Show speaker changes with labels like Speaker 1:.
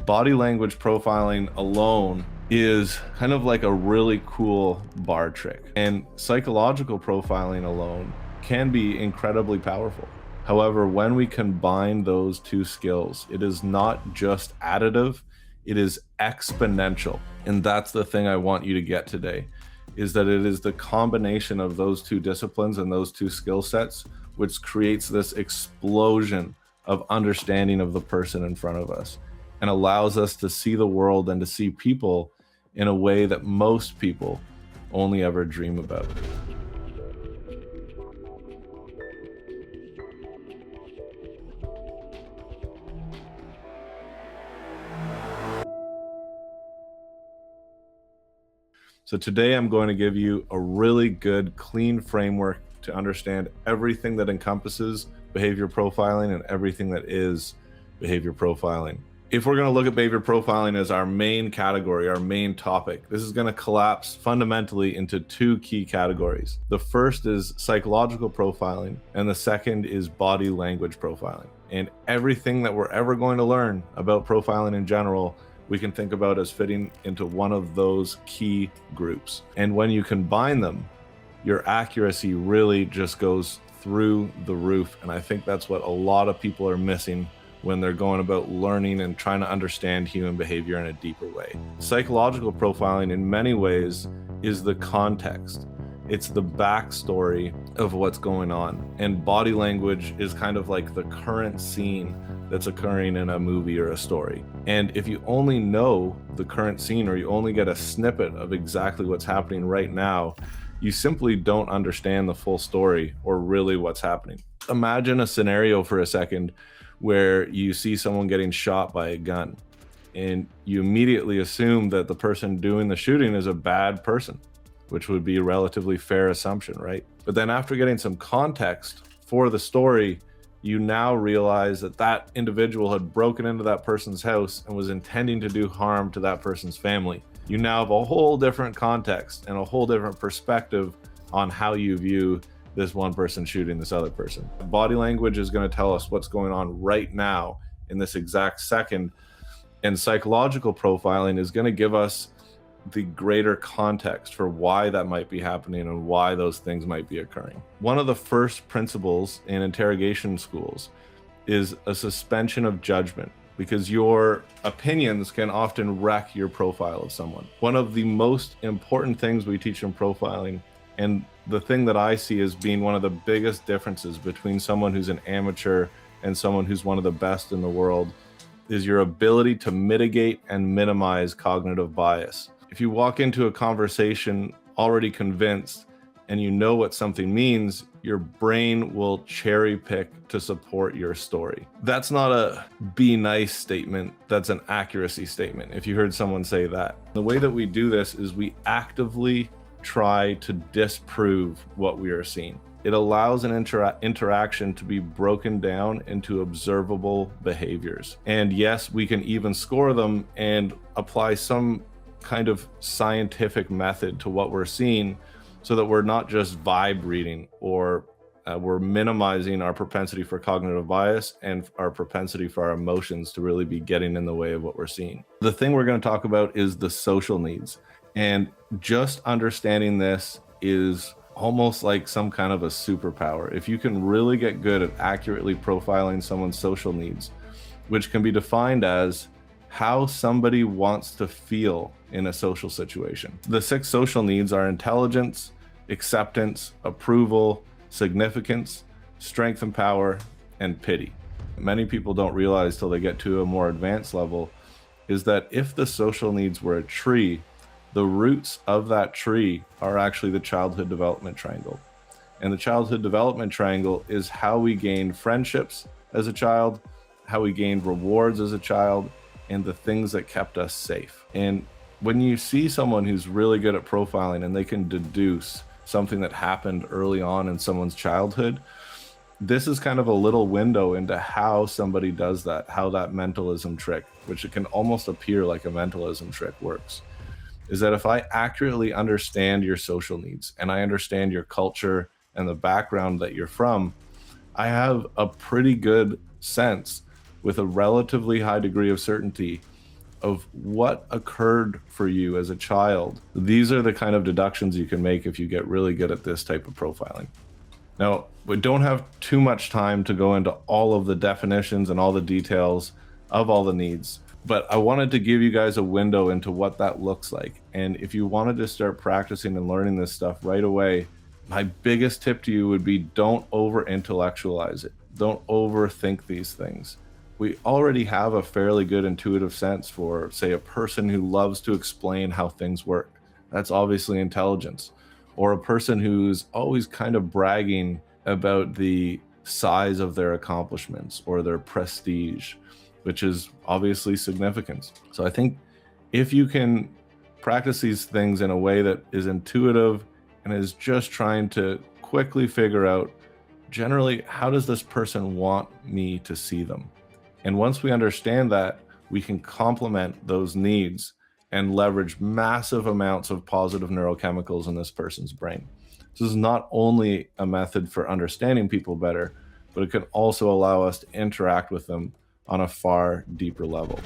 Speaker 1: Body language profiling alone is kind of like a really cool bar trick, and psychological profiling alone can be incredibly powerful. However, when we combine those two skills, it is not just additive, it is exponential. And that's the thing I want you to get today, is that it is the combination of those two disciplines and those two skill sets which creates this explosion of understanding of the person in front of us and allows us to see the world and to see people in a way that most people only ever dream about. So today I'm going to give you a really good, clean framework to understand everything that encompasses behavior profiling and everything that is behavior profiling. If we're going to look at behavior profiling as our main category, our main topic, this is going to collapse fundamentally into two key categories. The first is psychological profiling, and the second is body language profiling. And everything that we're ever going to learn about profiling in general, we can think about as fitting into one of those key groups. And when you combine them, your accuracy really just goes through the roof. And I think that's what a lot of people are missing when they're going about learning and trying to understand human behavior in a deeper way. Psychological profiling in many ways is the context. It's the backstory of what's going on. And body language is kind of like the current scene that's occurring in a movie or a story. And if you only know the current scene, or you only get a snippet of exactly what's happening right now, you simply don't understand the full story or really what's happening. Imagine a scenario for a second where you see someone getting shot by a gun and you immediately assume that the person doing the shooting is a bad person, which would be a relatively fair assumption, right? But then after getting some context for the story, you now realize that that individual had broken into that person's house and was intending to do harm to that person's family. You now have a whole different context and a whole different perspective on how you view this one person shooting this other person. Body language is going to tell us what's going on right now in this exact second, and psychological profiling is going to give us the greater context for why that might be happening and why those things might be occurring. One of the first principles in interrogation schools is a suspension of judgment, because your opinions can often wreck your profile of someone. One of the most important things we teach in profiling, and the thing that I see as being one of the biggest differences between someone who's an amateur and someone who's one of the best in the world, is your ability to mitigate and minimize cognitive bias. If you walk into a conversation already convinced and you know what something means, your brain will cherry pick to support your story. That's not a be nice statement, that's an accuracy statement, if you heard someone say that. The way that we do this is we actively try to disprove what we are seeing. It allows an interaction to be broken down into observable behaviors. And yes, we can even score them and apply some kind of scientific method to what we're seeing, so that we're not just vibe reading, or we're minimizing our propensity for cognitive bias and our propensity for our emotions to really be getting in the way of what we're seeing. The thing we're going to talk about is the social needs. And just understanding this is almost like some kind of a superpower. If you can really get good at accurately profiling someone's social needs, which can be defined as how somebody wants to feel in a social situation. The 6 social needs are intelligence, acceptance, approval, significance, strength and power, and pity. Many people don't realize till they get to a more advanced level is that if the social needs were a tree, the roots of that tree are actually the childhood development triangle. And the childhood development triangle is how we gained friendships as a child, how we gained rewards as a child, and the things that kept us safe. And when you see someone who's really good at profiling and they can deduce something that happened early on in someone's childhood, this is kind of a little window into how somebody does that, how that mentalism trick, which it can almost appear like a mentalism trick, works. Is that if I accurately understand your social needs and I understand your culture and the background that you're from, I have a pretty good sense with a relatively high degree of certainty of what occurred for you as a child. These are the kind of deductions you can make if you get really good at this type of profiling. Now, we don't have too much time to go into all of the definitions and all the details of all the needs, but I wanted to give you guys a window into what that looks like. And if you wanted to start practicing and learning this stuff right away, my biggest tip to you would be don't over intellectualize it. Don't overthink these things. We already have a fairly good intuitive sense for, say, a person who loves to explain how things work. That's obviously intelligence. Or a person who's always kind of bragging about the size of their accomplishments or their prestige, which is obviously significance. So I think if you can practice these things in a way that is intuitive and is just trying to quickly figure out, generally, how does this person want me to see them? And once we understand that, we can complement those needs and leverage massive amounts of positive neurochemicals in this person's brain. This is not only a method for understanding people better, but it can also allow us to interact with them on a far deeper level.